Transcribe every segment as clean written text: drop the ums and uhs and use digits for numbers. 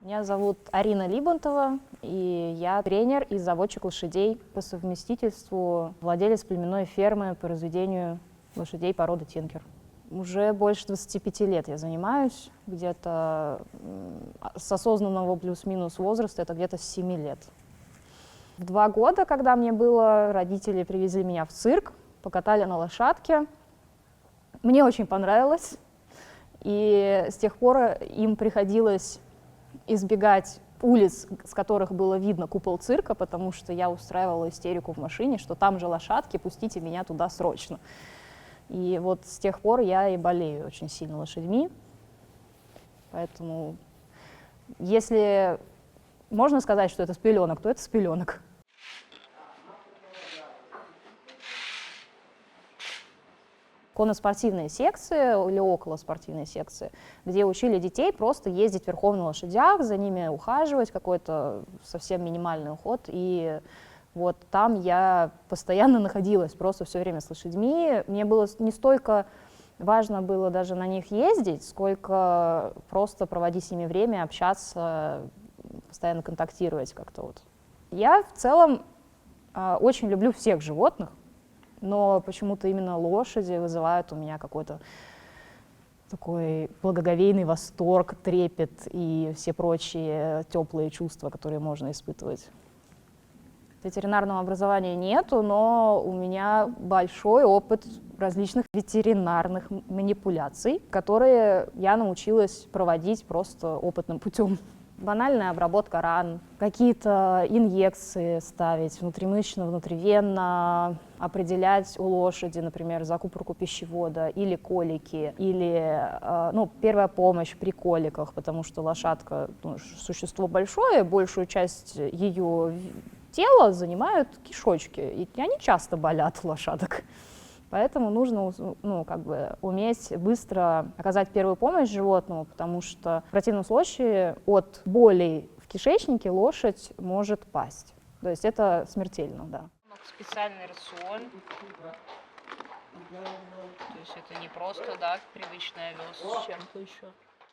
Меня зовут Арина Либонтова, и я тренер и заводчик лошадей, по совместительству владелец племенной фермы по разведению лошадей породы Тинкер. Уже больше 25 лет я занимаюсь, где-то с осознанного плюс-минус возраста, это где-то с 7 лет. В 2 года, когда мне было, родители привезли меня в цирк, покатали на лошадке. Мне очень понравилось, и с тех пор им приходилось избегать улиц, с которых было видно купол цирка, потому что я устраивала истерику в машине, что там же лошадки, пустите меня туда срочно. И вот с тех пор я и болею очень сильно лошадьми. Поэтому, если можно сказать, что это с пеленок, то это с пеленок. Конноспортивные секции или околоспортивные секции, где учили детей просто ездить верхом на лошадях, за ними ухаживать, какой-то совсем минимальный уход. И вот там я постоянно находилась, просто все время с лошадьми. Мне было не столько важно было даже на них ездить, сколько просто проводить с ними время, общаться, постоянно контактировать как-то вот. Я в целом очень люблю всех животных, но почему-то именно лошади вызывают у меня какой-то такой благоговейный восторг, трепет и все прочие теплые чувства, которые можно испытывать. Ветеринарного образования нету, но у меня большой опыт различных ветеринарных манипуляций, которые я научилась проводить просто опытным путем. Банальная обработка ран, какие-то инъекции ставить внутримышечно, внутривенно, определять у лошади, например, закупорку пищевода или колики, или первая помощь при коликах, потому что лошадка существо большое, большую часть ее тела занимают кишочки, и они часто болят у лошадок. Поэтому нужно уметь быстро оказать первую помощь животному, потому что в противном случае от болей в кишечнике лошадь может пасть. То есть это смертельно, да. Специальный рацион. То есть это не просто, привычный овес с чем-то еще.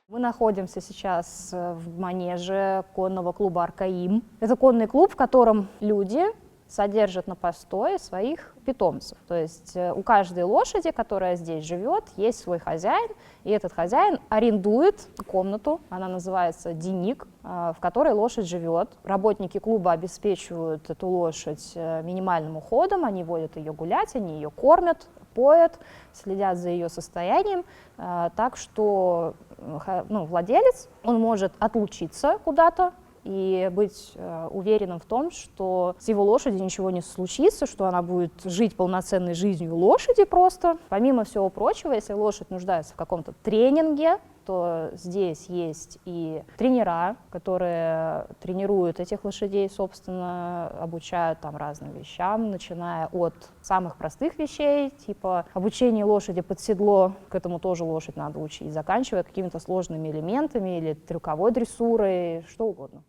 Мы находимся сейчас в манеже конного клуба «Аркаим». Это конный клуб, в котором люди содержат на постое своих питомцев. То есть у каждой лошади, которая здесь живет, есть свой хозяин, и этот хозяин арендует комнату, она называется денник, в которой лошадь живет. Работники клуба обеспечивают эту лошадь минимальным уходом, они водят ее гулять, они ее кормят, поят, следят за ее состоянием, так что владелец, он может отлучиться куда-то, и быть уверенным в том, что с его лошадью ничего не случится, что она будет жить полноценной жизнью лошади просто. Помимо всего прочего, если лошадь нуждается в каком-то тренинге, то здесь есть и тренера, которые тренируют этих лошадей, собственно, обучают там разным вещам, начиная от самых простых вещей, типа обучение лошади под седло, к этому тоже лошадь надо учить, заканчивая какими-то сложными элементами или трюковой дрессурой, что угодно.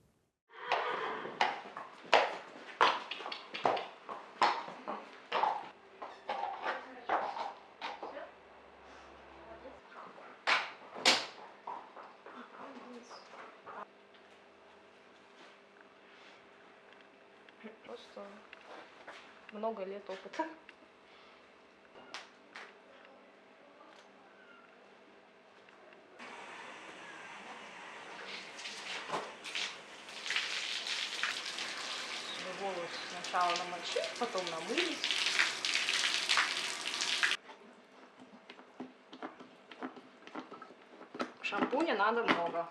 Просто много лет опыта. Волос сначала намочить, потом намылить. Шампуня надо много.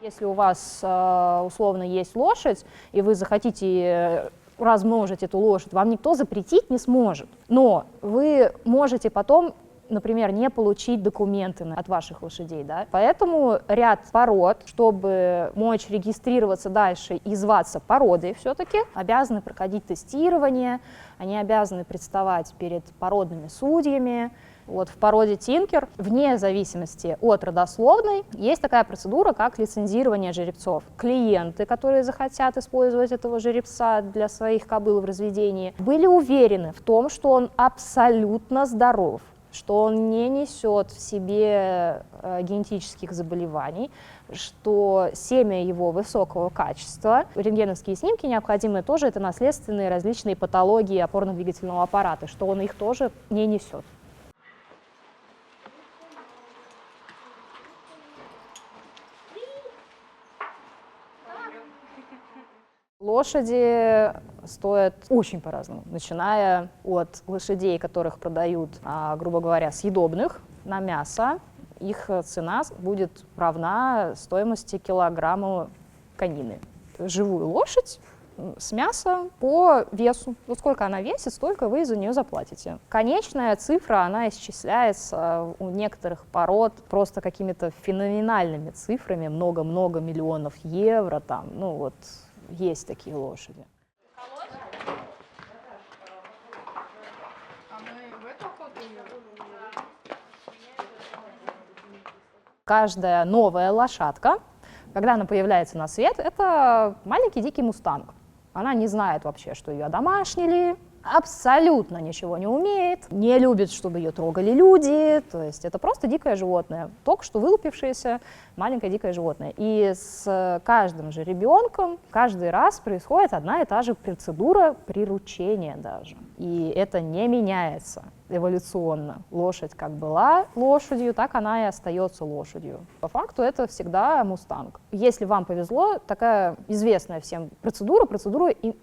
Если у вас условно есть лошадь, и вы захотите размножить эту лошадь, вам никто запретить не сможет. Но вы можете потом например, не получить документы от ваших лошадей, да. Поэтому ряд пород, чтобы мочь регистрироваться дальше и зваться породой все-таки, обязаны проходить тестирование, они обязаны представать перед породными судьями. Вот в породе Тинкер, вне зависимости от родословной, есть такая процедура, как лицензирование жеребцов. Клиенты, которые захотят использовать этого жеребца для своих кобыл в разведении, были уверены в том, что он абсолютно здоров, что он не несет в себе генетических заболеваний, что семя его высокого качества. Рентгеновские снимки необходимые тоже, это наследственные различные патологии опорно-двигательного аппарата, что он их тоже не несет. Лошади стоят очень по-разному, начиная от лошадей, которых продают, грубо говоря, съедобных на мясо. Их цена будет равна стоимости килограмму конины. Живую лошадь с мяса по весу. Вот сколько она весит, столько вы за нее заплатите. Конечная цифра, она исчисляется у некоторых пород просто какими-то феноменальными цифрами, много-много миллионов евро там, ну вот. Есть такие лошади. Каждая новая лошадка, когда она появляется на свет, это маленький дикий мустанг. Она не знает вообще, что ее одомашнили, абсолютно ничего не умеет, не любит, чтобы ее трогали люди, то есть это просто дикое животное, только что вылупившееся маленькое дикое животное. И с каждым же ребенком каждый раз происходит одна и та же процедура приручения даже. И это не меняется эволюционно. Лошадь как была лошадью, так она и остается лошадью. По факту это всегда мустанг. Если вам повезло, такая известная всем процедура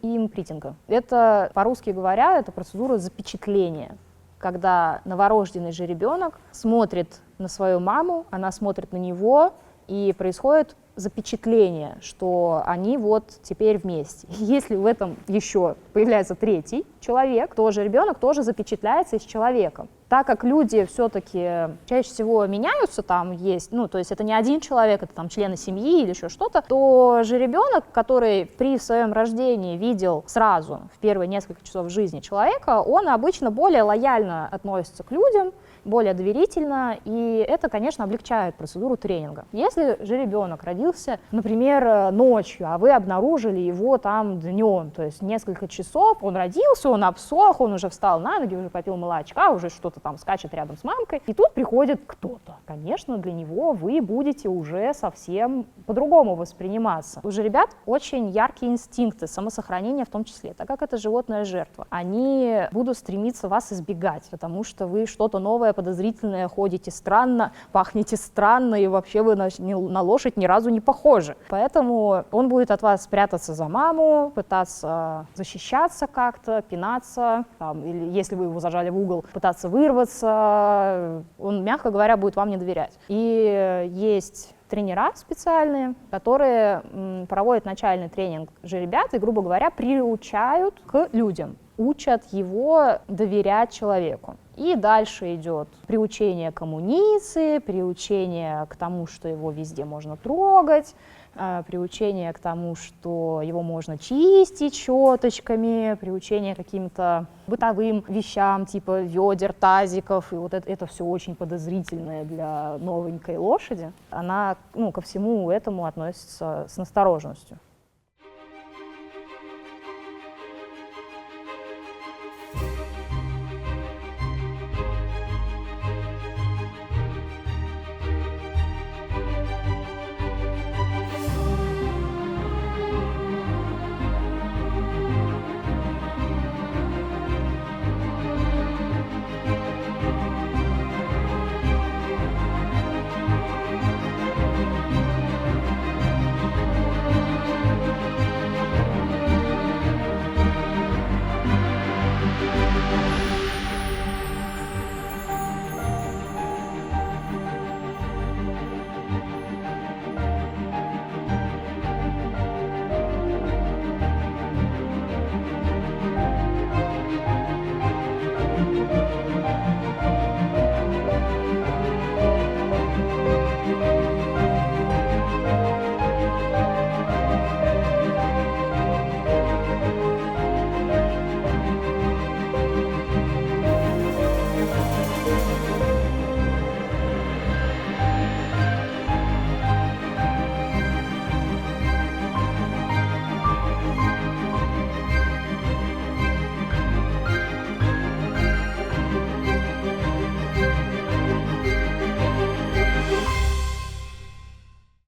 импринтинга. Это, по-русски говоря, это процедура запечатления. Когда новорожденный же ребенок смотрит на свою маму, она смотрит на него, и происходит запечатление, что они вот теперь вместе. Если в этом еще появляется третий человек, то же ребенок тоже запечатляется и с человеком. Так как люди все-таки чаще всего меняются, там есть, ну, то есть это не один человек, это там члены семьи или еще что-то, то же ребенок, который при своем рождении видел сразу в первые несколько часов жизни человека, он обычно более лояльно относится к людям, более доверительно, и это, конечно, облегчает процедуру тренинга. Если же ребенок родился, например, ночью, а вы обнаружили его там днем, то есть несколько часов, он родился, он обсох, он уже встал на ноги, уже попил молочка, уже что-то там скачет рядом с мамкой, и тут приходит кто-то. Конечно, для него вы будете уже совсем по-другому восприниматься. У же ребят очень яркие инстинкты самосохранения в том числе, так как это животное жертва. Они будут стремиться вас избегать, потому что вы что-то новое, подозрительное, ходите странно, пахнете странно, и вообще вы на лошадь ни разу не похожи. Поэтому он будет от вас прятаться за маму, пытаться защищаться как-то, пинаться, там, или если вы его зажали в угол, пытаться вырваться. Он, мягко говоря, будет вам не доверять. И есть тренера специальные, которые проводят начальный тренинг жеребят и, грубо говоря, приучают к людям, учат его доверять человеку. И дальше идет приучение к амуниции, приучение к тому, что его везде можно трогать, приучение к тому, что его можно чистить щеточками, приучение к каким-то бытовым вещам, типа ведер, тазиков, и вот это все очень подозрительное для новенькой лошади. Она, ко всему этому относится с настороженностью.